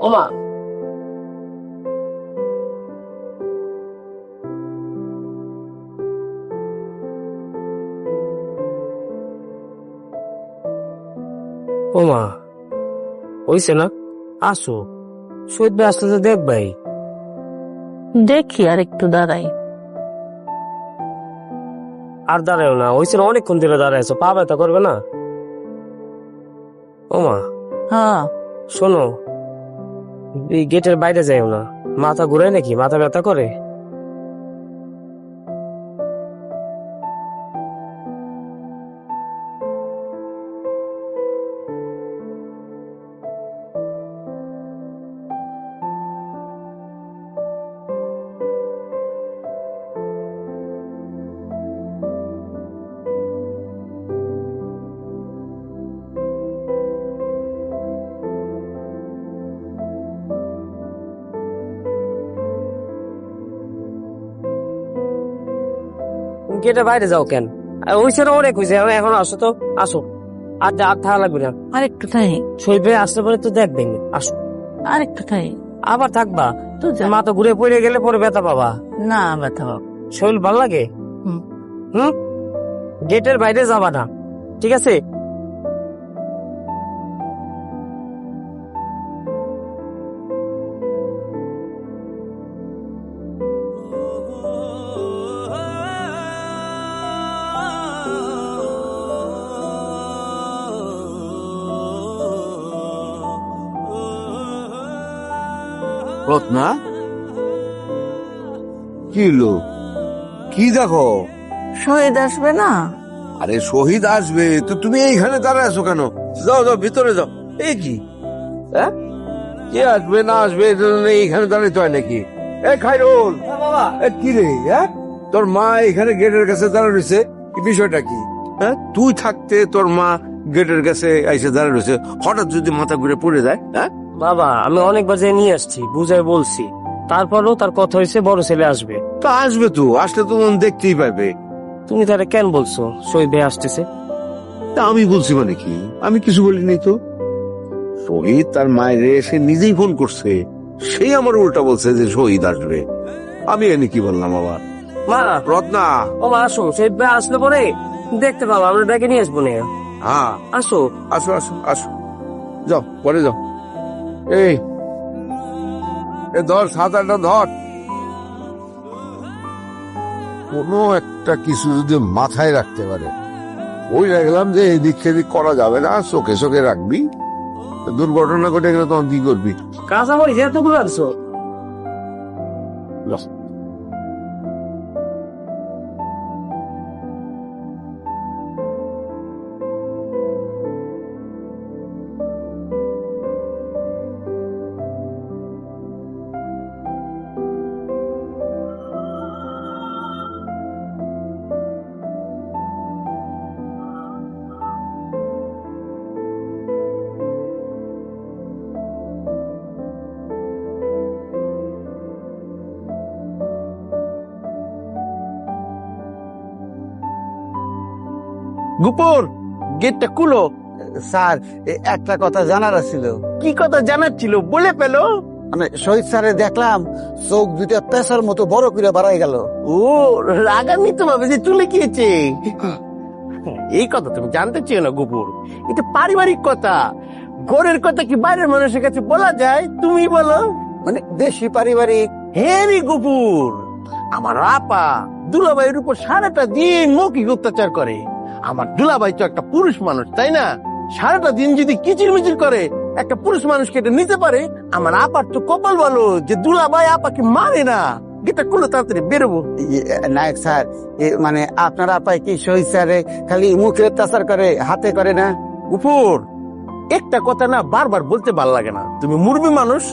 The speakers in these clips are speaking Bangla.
ওমা ওমা হইছে না, আসো শহীদ ভাই আসলে তো দেখবাই। দেখি আর একটু দাঁড়াই। আর দাঁড়াও না, হইছে না, অনেকক্ষণ ধরে দাঁড়াইছো, পা ব্যথা করবে না? ওমা হ্যাঁ, শোনো, এই গেটের বাইরে যাইও না, মাথা ঘুরায় নাকি, মাথা ব্যথা করে। গেটের বাইরে যাও কেন? হইছে না, অনেক হয়েছে, এখন আসো তো, আসো। আর থাকা লাগবে না, আর একটু থাই, শহীদ ভাই আসলে পরে তো দেখবেন, আসো। আর একটু থাই। আবার থাকবা? তো যা। মাথা ঘুরে পড়ে গেলে পরে ব্যথা পাবা। না ব্যথা পাবো। শরীর ভাল লাগে? হুম। হুম, গেটের বাইরে যাবা না, ঠিক আছে? রত্না, কি হলো? কি দেখো? শহীদ আসবে না? আরে শহীদ আসবে তো তুমি এইখানে দাঁড়ায় আছো কেন? যাও যাও ভিতরে যাও। এই কি, হ্যাঁ, কে আসবে না আসবে এটা জন্য এইখানে দাঁড়াইতে হয় নাকি? এ খাইরুল, বাবা এ কি রে? হ্যাঁ, তোর মা এখানে গেটের কাছে দাঁড়ায় রয়েছে, কি বিষয়টা কি? হ্যাঁ, তুই থাকতে তোর মা গেটের কাছে এসে দাঁড়ায় রয়েছে, হঠাৎ যদি মাথা ঘুরে পড়ে যায়? হ্যাঁ, বাবা, আমি অনেকবার যে নিয়ে আসছি, বুঝাই বলছি, তারপরও তার কথা হয়েছে বড় ছেলে আসবে। তো আসবে, তো আসলে তো মন দেখতেই পাবে। তুমি তারা কেন বলছো শহীদ ভাই আসতেছে? তা আমি বলছি মানে কি, আমি কিছু বলিনি তো। শহীদ তার মায়ের এসে নিজেই ফোন করছে, সেই আমার উল্টা বলছে যে শহীদ আসবে। আমি এনে কি বললাম আবার? মা, রত্না, ও মা, আসো, শহীদ ভাই আসলে পরে দেখতে পাবো, আমরা ডেকে নিয়ে আসবো না। হ্যাঁ, আসো। আসো আসো আসো, যাও পরে যাও। এই এ ধর, সাঁতারটা ধর। কোনো একটা কিছু যদি মাথায় রাখতে পারে, ওই রাখলাম যে এদিক সেদিক করা যাবে না, চোখে চোখে রাখবি। দুর্ঘটনা ঘটে গেলে তখন কি করবি? কাঁচা মরিচ এত করে আনছো? যাও। গুপুর, গেটটা খুলো। স্যার, একটা কথা জানার ছিল। কি কথা জানার ছিল, বলে পেলো? মানে শহীদ স্যারে দেখলাম চোখ দুইটা পেশার মতো বড় করে বাড়াই গেল। ও, রাগান্বিত ভাবে যে চলে গিয়েছে। এই কথা তুমি জানতে চেয়ে না গুপুর, এটা পারিবারিক কথা। ঘরের কথা কি বাইরের মানুষের কাছে বলা যায়? তুমি বলো। মানে দেশি পারিবারিক। হ্যাঁ রে গুপুর, আমার আপা দুলাভাইয়ের উপর সারাটা দিন মৌখিক অত্যাচার করে। আমার দুলাভাই তো একটা পুরুষ মানুষ, তাই না? সারাটা দিন যদি কিচির মিচির করে, একটা পুরুষ মানুষকে এটা নিতে পারে। আমার আপার তো কপাল ভালো যে দুলাভাই আপাকে মারে না। গেটটা খুলে তাড়াতাড়ি বেরোবো। নায়ক স্যার, মানে আপনার আপায় কি শহীদ স্যারে খালি মুখে অত্যাচার করে, হাতে করে না? উপর একটা কথা না বারবার বলতে ভাল লাগে না। তুমি মুরবি মানুষ,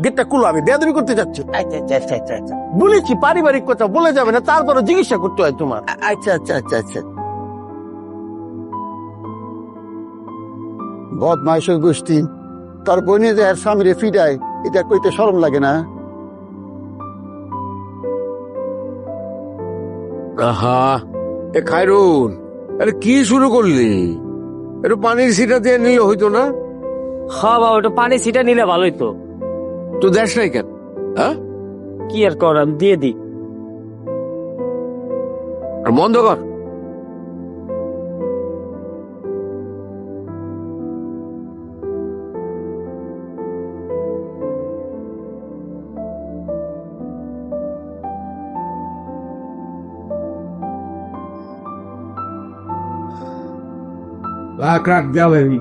গেটটা খুলো, আমি বেয়াদবি করতে যাচ্ছি। আচ্ছা আচ্ছা আচ্ছা আচ্ছা আচ্ছা বলেছি পারিবারিক কথা বলে যাবে না, তারপরে চিকিৎসা করতে হয় তোমার। আচ্ছা আচ্ছা আচ্ছা আচ্ছা। বদমাইশ গোষ্ঠী, তার বোনে যে আর স্বামীরে ফিরায়, এটা কইতে শরম লাগে না? আহা, এ খায়রুল, আরে কি শুরু করলি? একটু পানির সিটা দিয়ে নিলে হইতো না? হ্যাঁ বাবা, ওটা পানি ছিটা নিলে ভালোই তো। তো দেশ নাই কেন? হ্যাঁ, কি আর কর, আমি দিয়ে দিই। আর বন্ধ কর। রাখ দেওয়া হয়নি।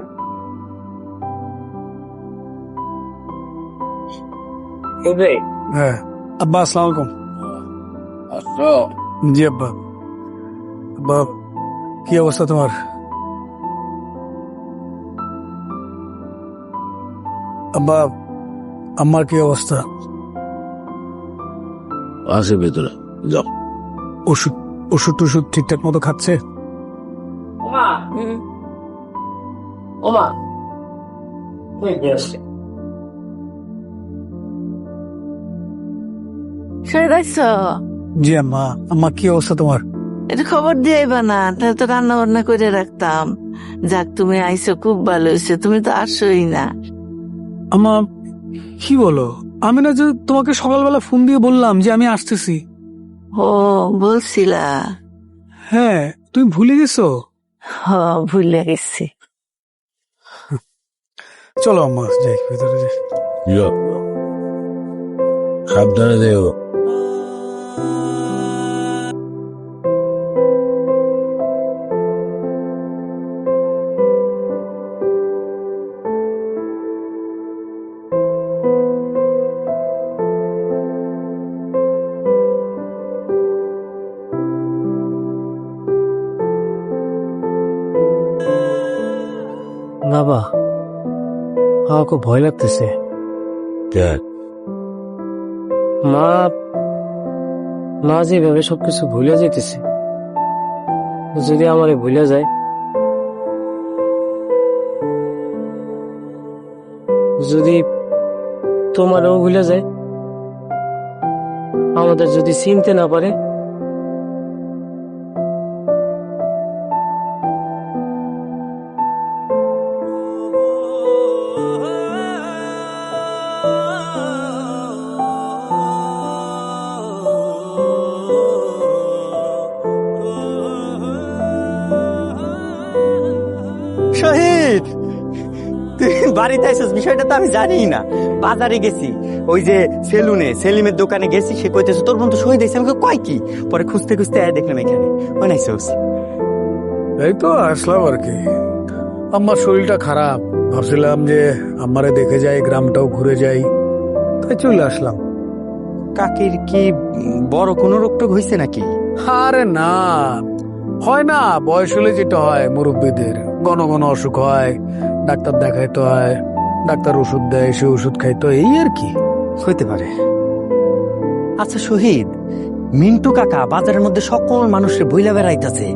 হ্যাঁ আব্বা, আসসালামু আলাইকুম। জি আব্বা। আব্বা, কি অবস্থা তোমার? আব্বা, আমার কি অবস্থা? আছে ভেতরে, যাও। ওষুধ ওষুধ টষুধ ঠিকঠাক মতো খাচ্ছে? ওমা, ওমা, তুই দিয়ে আসছে। শহীদ আইছ? জি আম্মা। আম্মা, কি অবস্থা তোমার? এটা খবর দিয়েবা না, তাহলে তো রান্না বান্না করে রাখতাম। যাক, তুমি আইছো, খুব ভালো হয়েছে। তুমি তো আসোই না। আম্মা, কি বলো? আমি না যে তোমাকে সকালবেলা ফোন দিয়ে বললাম যে আমি আসতেছি। ও, বলছিলা? হ্যাঁ, তুমি ভুলে গেছো? ভুলে গেছি। চলো আম্মা, যাই ভেতরে যাই। যাও, সাবধানে দেও। বাবা, আমার খুব ভয় লাগতেছে। মা মা যেভাবে সবকিছু ভুলে যেতেছে, যদি আমার ভুলে যায়, যদি তোমারও ভুলে যায়, আমাদের যদি চিনতে না পারে, শহীদ, তুই বাড়িতে আইসিস বিষয়টা তো আমি জানি না। বাজারে গেছি, ওই যে সেলিমের দোকানে গেছি, সে কইতেছে তোর বন্ধু শহীদ হয়েছে। আমি কই কি? পরে খুঁজতে খুঁজতে দেখলাম এখানে। ওই নাইসোস। এই তো আসলাম আর কি। আমার শরীরটা খারাপ, ভাবছিলাম যে আমারে দেখে যাই, গ্রামটাও ঘুরে যাই, তাই চলে আসলাম। কাকির কি বড় কোনো রোগ টোগ হয়েছে নাকি? আরে না, হয় না, বয়স হলে যেটা হয় মুরব্বীদের, ঘন ঘন অসুখ হয়, ডাক্তার দেখাইতে হয়, ডাক্তার ওষুধ দেয়, সে ওষুধ খাইতো, এই আর কি। হইতে পারে। আচ্ছা শহীদ, মিন্টু কাকা বাজারের মধ্যে সকল মানুষের বইলা বেড়াইতেছে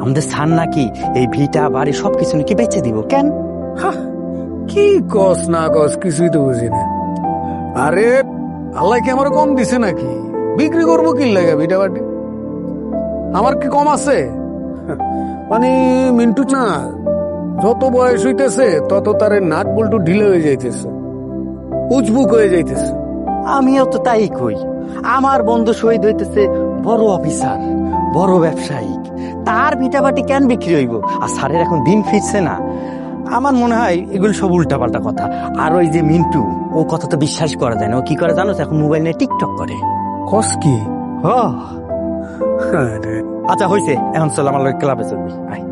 আমাদের সান নাকি এই ভিটা বাড়ি সবকিছু নাকি বেচে দিব। কেন? কি কস না কস কিছুই তো বুঝি না। আরে আল্লাহ কি আমার কম দিছে নাকি? বিক্রি করবো কি লাগে ভিটা বাটি? আমার কি কম আছে? মানে মিন্টু না, যত বয়স হইতেছে তত তার নাট বল্টু ঢিলে হয়ে যাইতেছে, উজবুক হয়ে যাইতেছে। আমিও তো তাই কই। আমার বন্ধু শহীদ হইতেছে বড় অফিসার, বড় ব্যবসায়িক, তার ভিটাবাটি কেন বিক্রি হইব? আর স্যারের এখন দিন ফিরছে না। আমার মনে হয় এগুলো সব উল্টাপাল্টা কথা। আর ওই যে মিন্টু, ও কথা তো বিশ্বাস করা যায় না। ও কি করে জানো? এখন মোবাইল নিয়ে টিকটক করে। কস কি? আরে আচ্ছা হইছে, এখন চল আমার ক্লাবে চলবি। আয়।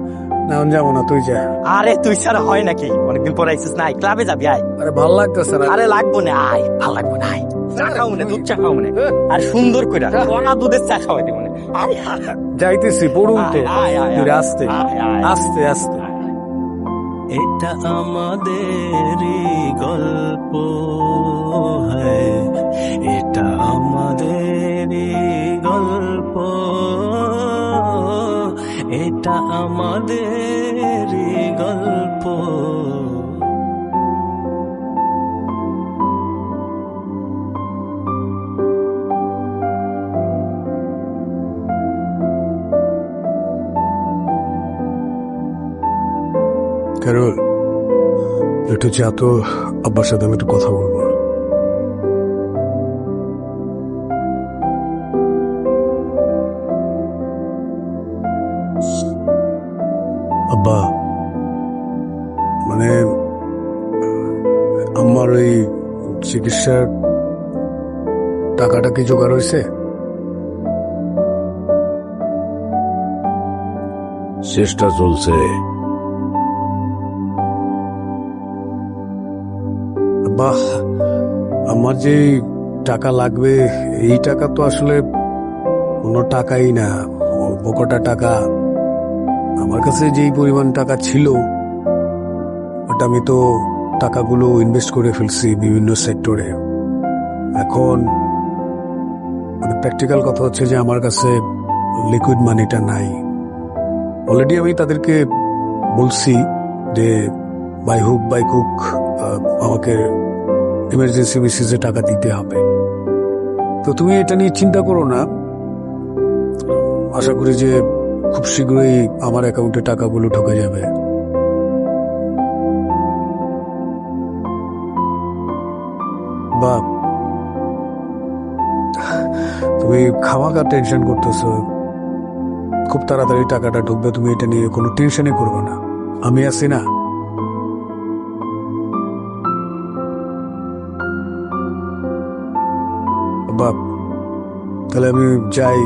না, আমি যাবো না, তুই যা। আরে তুই ছাড়া হয় নাকি? অনেকদিন পর আইসিস না, ক্লাবে যাবি। আয়। আরে ভাল লাগতেছে না। আরে লাগবো না, আয়। ভাল লাগবো না, আয়। চা খাও মনে, দুধ চা খাও মনে। আর সুন্দর করে কড়া দুধের চা খাওয়াই দিব মনে। আয়, আয়, যাইতেছি, পড়ুন তো। আয়, আয়, তুই আয়। আস্তে আয়, আয়। আস্তে আস্তে। এটা আমাদেরই গল্প, হ্যাঁ এটা আমাদেরই গল্প, এটা আমাদেরই গল্প। ক্যারল, একটু যা তো, আব্বার সাথে আমি একটু কথা বলবো। মানে আমার ওই চিকিৎসার টাকাটা কি জোগাড় হয়েছে? চেষ্টা চলছে। বাহ, আমার যে টাকা লাগবে এই টাকা তো আসলে কোনো টাকাই না, অল্প কটা টাকা। আমার কাছে যেই পরিমাণ টাকা ছিল ওটা আমি তো টাকাগুলো ইনভেস্ট করে ফেলছি বিভিন্ন সেক্টরে। এখন মানে প্র্যাকটিক্যাল কথা হচ্ছে যে আমার কাছে লিকুইড মানিটা নাই। অলরেডি আমি তাদেরকে বলছি যে বাই হুক বাই কুক আমাকে ইমার্জেন্সি বেসিসে টাকা দিতে হবে। তো তুমি এটা নিয়ে চিন্তা করো না, আশা করি যে খুব শীঘ্রই আমার অ্যাকাউন্টে টাকাগুলো ঢুকে যাবে। বা তুমি খামাখা টেনশন করতেছো, খুব তাড়াতাড়ি টাকাটা ঢুকবে, তুমি এটা নিয়ে কোনো টেনশনই করবে না, আমি আছি না। বাপ, তাহলে আমি যাই,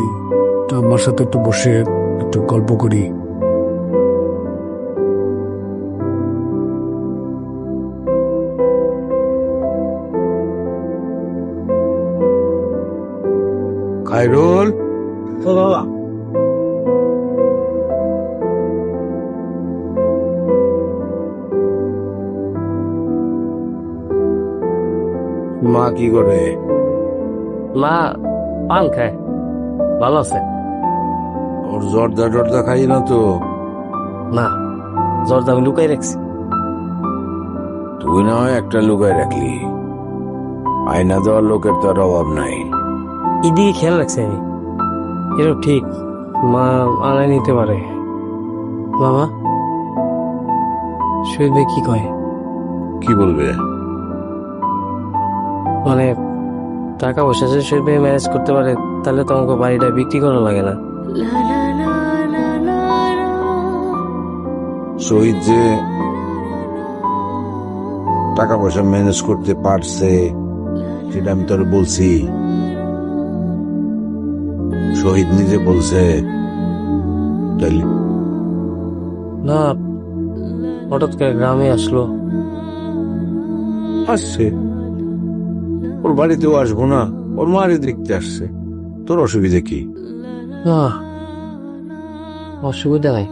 আমার সাথে একটু বসে একটু গল্প করি। খায়রুল, ও বাবা, মা কি করে? মা পান খায়, ভালো আছে। ওর জর্দা টর্দা খাই না তো? না, জর্দা আমি লুকাই রাখছি। তুই না হয় একটা লুকায় রাখলি, আয়না দেওয়ার লোকের তো আর অভাব নাই। এদিকে খেয়াল রাখছি আমি, এটাও ঠিক, মা আনাই নিতে পারে। বাবা, শহীদ ভাই কি কয়? কি বলবে? মানে টাকা পয়সা যদি শহীদ ভাই ম্যানেজ করতে পারে তাহলে তো আমাকে বাড়িটা বিক্রি করা লাগে না। শহীদ যে টাকা পয়সা ম্যানেজ করতে পারছে সেটা আমি তোর বলছি, শহীদ নিজে বলছে। তাইলে না, হঠাৎ করে গ্রামে আসলো। আসছে, ওর বাড়িতেও আসবো না, ওর মারে দেখতে আসছে, তোর অসুবিধা কি? না, অসুবিধা নাই।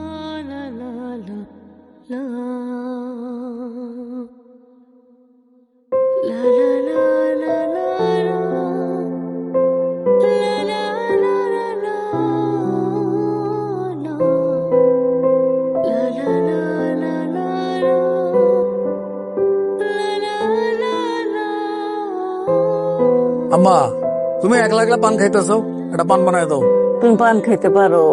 আম্মা, তুমি একলা একলা পান খাইতেছো, একটা পান বানায় দাও। তুমি পান খাইতে পারো?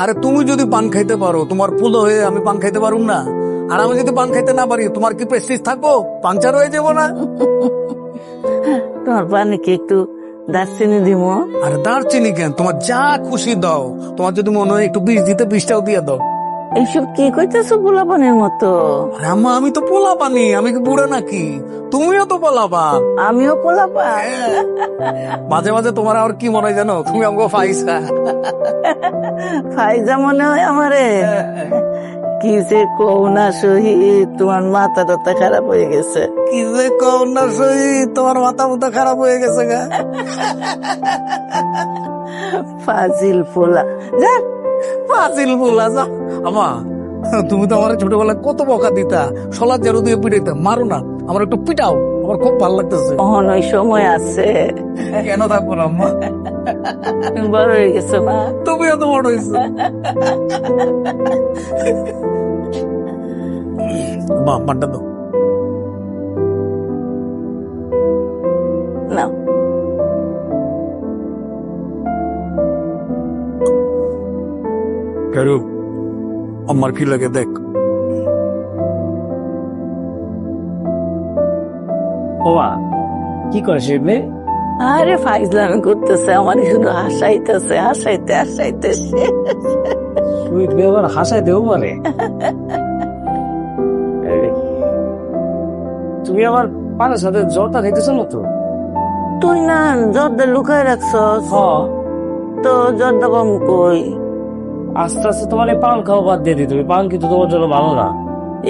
আরে তুমি যদি পান খাইতে পারো, তোমার ফুল হয়ে আমি পান খাইতে পারুম না? আর আমি যদি পান খাইতে না পারি, তোমার কি প্রেস্টিজ থাকবো? পাংচার হয়ে যাবো না? তোমার পানি কি একটু দারচিনি দিব? আরে দারচিনি কেন, তোমার যা খুশি দাও। তোমার যদি মনে হয় একটু বিষ দিতে, বিষটাও দিয়ে দাও। এইসব কি কইতেছো পোলাপানের মতো? আরে আম্মা, আমি তো পোলা পানি, আমি কি বুড়ো নাকি? তুমিও তো পোলা পান। আমিও পোলাপান। মাঝে মাঝে তোমার আর কি মনে হয় জানো, তুমি আমাকে ফাইসা। ফাইজা মনে হয় আমারে। কি যে কও না শহীদ, তোমার মাথা টাথা খারাপ হয়ে গেছে। কি যে কও না শহীদ, তোমার মাথা মুথা খারাপ হয়ে গেছে গা। ফাজিল পোলা, যা ফাজিল বলা যা। আমা, তুমি তো আমার ছোটবেলায় কত বকা দিতা, সলাদ জারু দিয়ে পিটাইতা, মারো না, আমার একটু পিটাও, আমার খুব ভালো লাগতেছে। অহন ওই সময় আছে। কেন থাকবো না আম্মা? তুমি বড় হয়ে গেছো না? তুমিও তো বড় হয়েছো। মা, পানটা দাও। না, কেরু, আমার কি লাগে দেখ। বাবা, কি করে শহীদ ভাই? আরে ফাইজলামি করতেছে, আমার শুধু হাসাইতেছে, হাসাইতে হাসাইতে শহীদ ভাই আবার হাসাই দেও পারে? তুমি আমার পানের সাথে জ্বরটা খাইতেছো না তো? তুই না জর্দা লুকায় রাখছস, হ, তো জর্দা কম কই? আস্তে আস্তে তোমার এই পান খাওয়া বাদ দিয়ে দিই। তুমি পান কিন্তু তোমার জন্য ভালো না।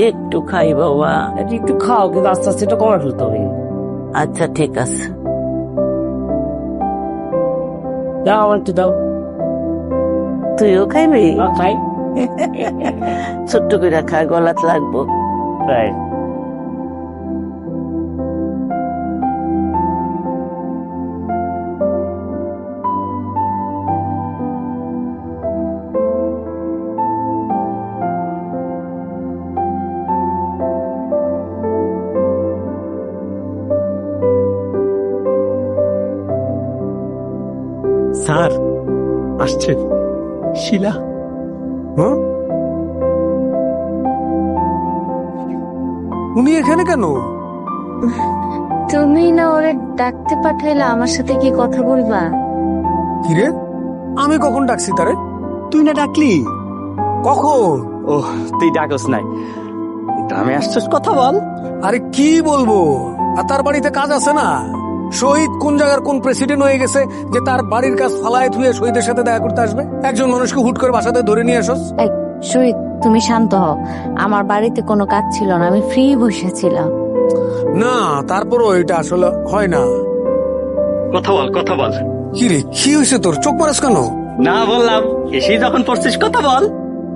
একটু খাই বাবা। এটা একটু খাও, কিন্তু আস্তে আস্তে এটা কমে ফেলতে হবে। আচ্ছা ঠিক আছে। দাও, আমার একটু দাও। তুইও খাইবি? খাই। ছোট্ট করে খা, গলাত লাগবো। তাই স্যার আসছে শিলা। হ্যাঁ? উনি এখানে কেন? তুমি না ওরে ডাকতে পাঠাইলা, আমার সাথে কি কথা বলবা? কিরে, আমি কখন ডাকছি তারে? তুই না ডাকলি? কখন? ও, তুই ডাকস নাই, গ্রামে আসছিস, কথা বল। আরে কি বলবো, আর তার বাড়িতে কাজ আছে না? শহীদ কোন জায়গার কোন প্রেসিডেন্ট হয়ে গেছে যে তার বাড়ির কাজ ফালায় থুয়ে শহীদের সাথে দেখা করতে আসবে? একজন মানুষকে হুট করে বাসাতে ধরে নিয়ে আসস? এই শহীদ, তুমি শান্ত হও। আমার বাড়িতে কোনো কাজ ছিল না, আমি ফ্রি বসেছিলাম। না, তারপরও এটা আসলে হয় না। কথা বল, কথা বল। কি রে, কি হয়েছে তোর? চোখ মারাস কেন? না বললাম, এসেই যখন পড়ছিস কথা বল।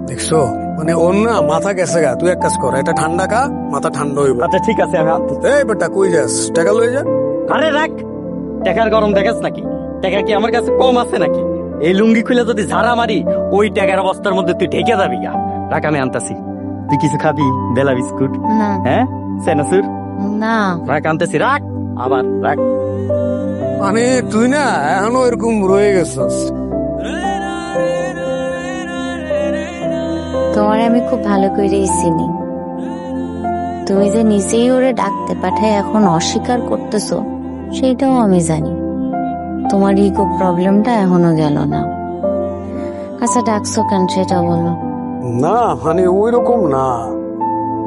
দেখছো, মানে ওর না মাথা গেছে গা। তুই এক কাজ কর, এটা ঠান্ডা খা, মাথা ঠান্ডা হইব। আচ্ছা ঠিক আছে, আমি আনতেছি। এই বেটা, কই যাস? টাকা লয়ে যা। আরে রাখ, টাকার গরম দেখাস নাকি? টাকা কি আমার কাছে কম আছে নাকি? এই লুঙ্গি খুলে যদি ঝাড়া মারি, ওই টাকার অবস্থার মধ্যে তুই ঢেকে যাবি গা। রাখ, আমি আনতাছি। তুই কিছু খাবি? বেলা বিস্কুট? না হ্যাঁ, সেনাসুর? না, রাখ, আনতেছি, রাখ, আবার রাখ। মানে তুই না এখনো এরকম রয়ে গেছিস। তোমার আমি খুব ভালো করেই চিনি। তুমি যে নিজেই ওরে ডাকতে পাঠায় এখন অস্বীকার করতেছো, সেটাও আমি জানি। তোমার ইগো প্রবলেমটা এখনো গেল না। আচ্ছা, ডাকছো কেন সেটা বলো। না মানে ওই রকম না,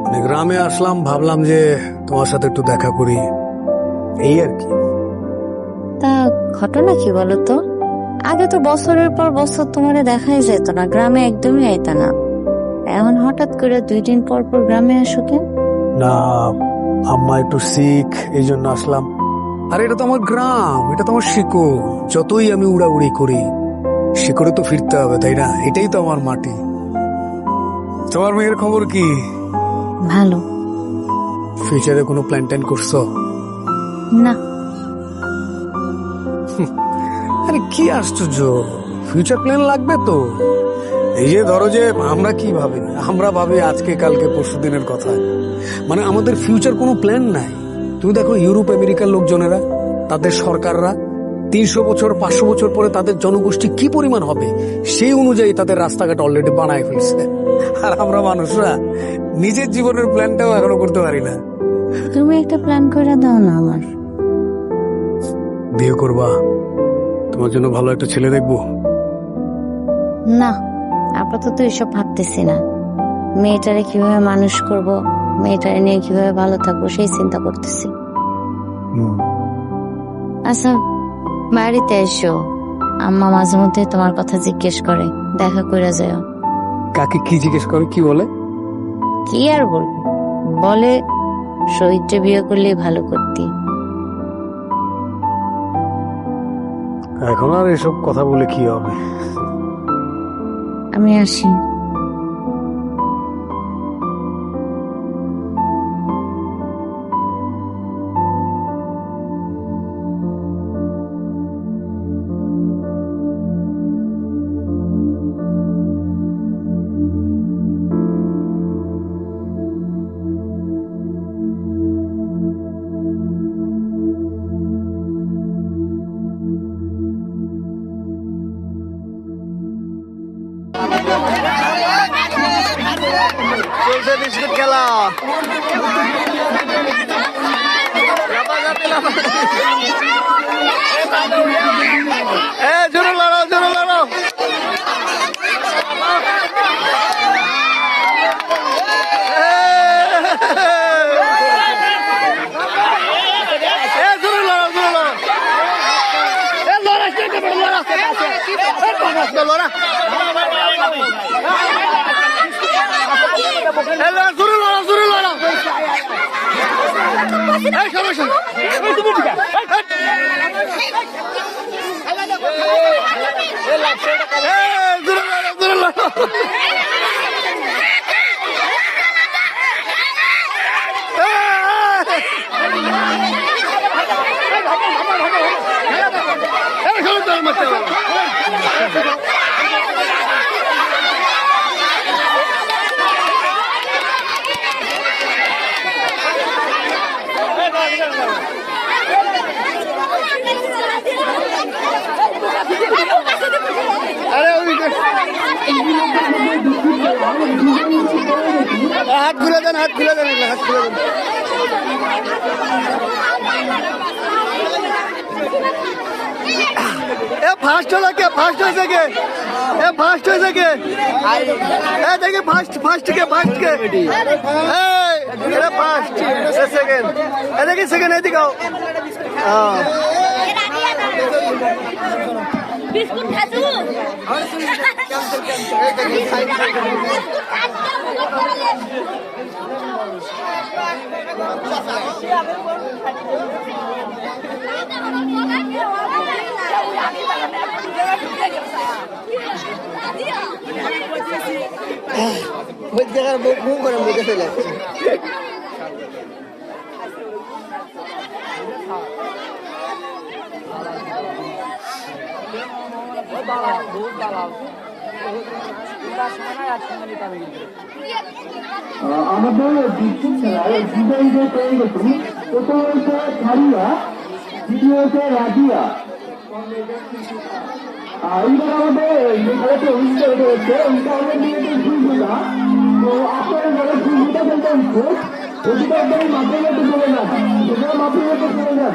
মানে গ্রামে আসলাম, ভাবলাম যে তোমার সাথে একটু দেখা করি, এই আর কি। তা ঘটনা কি বলো তো? আগে তো বছরের পর বছর তোমারে দেখাই যেত না, গ্রামে একদমই আইত না। এখন হঠাৎ করে 2 দিন পর পর গ্রামে আসো কেন? না, আম্মা একটু শিখ, এই জন্য আসলাম। আর এটা তো আমার গ্রাম, এটা তো আমার শিকড়। যতই আমি উড়াউড়ি করি, শিকড়ে তো ফিরতে হবে, তাই না? এটাই তো আমার মাটি। তোমার মেয়ের খবর কি? ভালো। ফিউচারে কোনো প্ল্যান ট্যান করছো? না। আরে কি আশ্চর্য, ফিউচার প্ল্যান লাগবে তো। এই যে ধরো যে আমরা কি ভাবি, আমরা ভাবি আজকে কালকে পরশু দিনের কথা, মানে আমাদের ফিউচার কোনো প্ল্যান নাই। তুমি দেখো ইউরোপ আমেরিকার লোকজনেরা, তাদের সরকাররা 300 বছর 500 বছর পরে তাদের জনগোষ্ঠী কি পরিমাণ হবে সেই অনুযায়ী তাদের রাস্তাঘাট অলরেডি বানায় ফেলছে। আর আমরা মানুষরা নিজের জীবনের প্ল্যানটাও এখনো করতে পারি না। তুমি একটা প্ল্যান করে দাও না আমার। বিয়ে করবা? তোমার জন্য ভালো একটা ছেলে দেখবো। না, আপাতত এসব ভাবতেছি না। মেয়েটারে কিভাবে মানুষ করব, মেয়েটারে নিয়ে কিভাবে ভালো থাকবো সেই চিন্তা করতেছি। আচ্ছা, বাড়িতে এসো। আম্মা মাঝে মধ্যে তোমার কথা জিজ্ঞেস করে, দেখা করে যাও। কাকে কি জিজ্ঞেস করে, কি বলে? কি আর বলবো, বলে শহীদকে বিয়ে করলেই ভালো করতি। এখন আর এসব কথা বলে কি হবে? আমি আসি। বিস্কুট খেলা। জোরে লড়াও, জোরে লড়াও। হাত খুলে দেন, হাত খুলে দেন, হাত খুলে দেন। এ ফার্স্ট হলো কে? ফার্স্ট হয়েছে কে? এ ফার্স্ট হয়েছে কে? এ দেখে ফার্স্ট কে? ফার্স্ট কে? First second. এ দেখে সেকেন্ড। এদিকে আও। বিস্কুট খাসু ওই জায়গার বুক করে মুখে ফেলে আমাদের বিদ্যুৎ খেলায় বিজয়ীদের তৈরি করুন। প্রথম হয়েছে ছাড়িয়া, দ্বিতীয় হয়েছে রাজিয়া। এইবার আমাদের যে খেলাটি অনুষ্ঠিত হয়েছে ওইটা আমাদের মেয়েদের ফুলগুলা। তো আপনারা যারা ফুলগুলা খেলতে হচ্ছে ওদিকে একদম মাঠের মধ্যে চলে যান, সেখানে মাঠের মধ্যে চলে যান।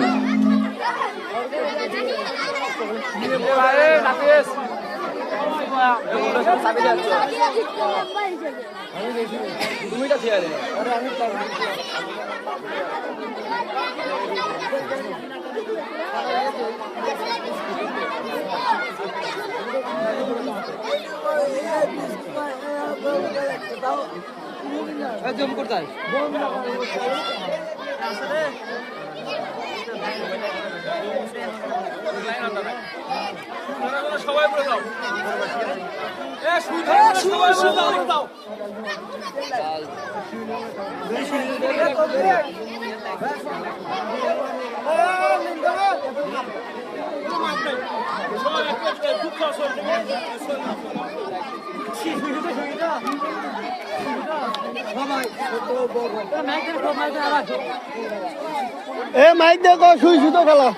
এ মাইক দেখো, শুই শুধু খেলা।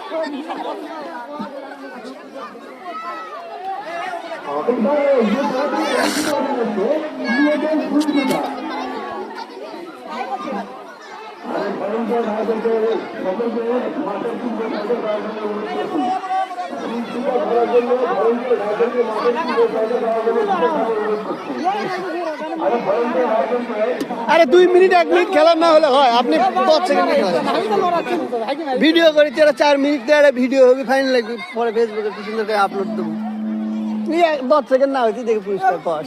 আরে 2 মিনিট 1 মিনিট খেলা না হলে হয়? আপনি 10 সেকেন্ড ভিডিও করে 4 মিনিট ভিডিও হবে, ফাইন লাগবে, পরে ফেসবুকে কি সুন্দর করে আপলোড দেবো। 10 সেকেন্ড না হইতে দেখে পুরস্কার পাওয়া।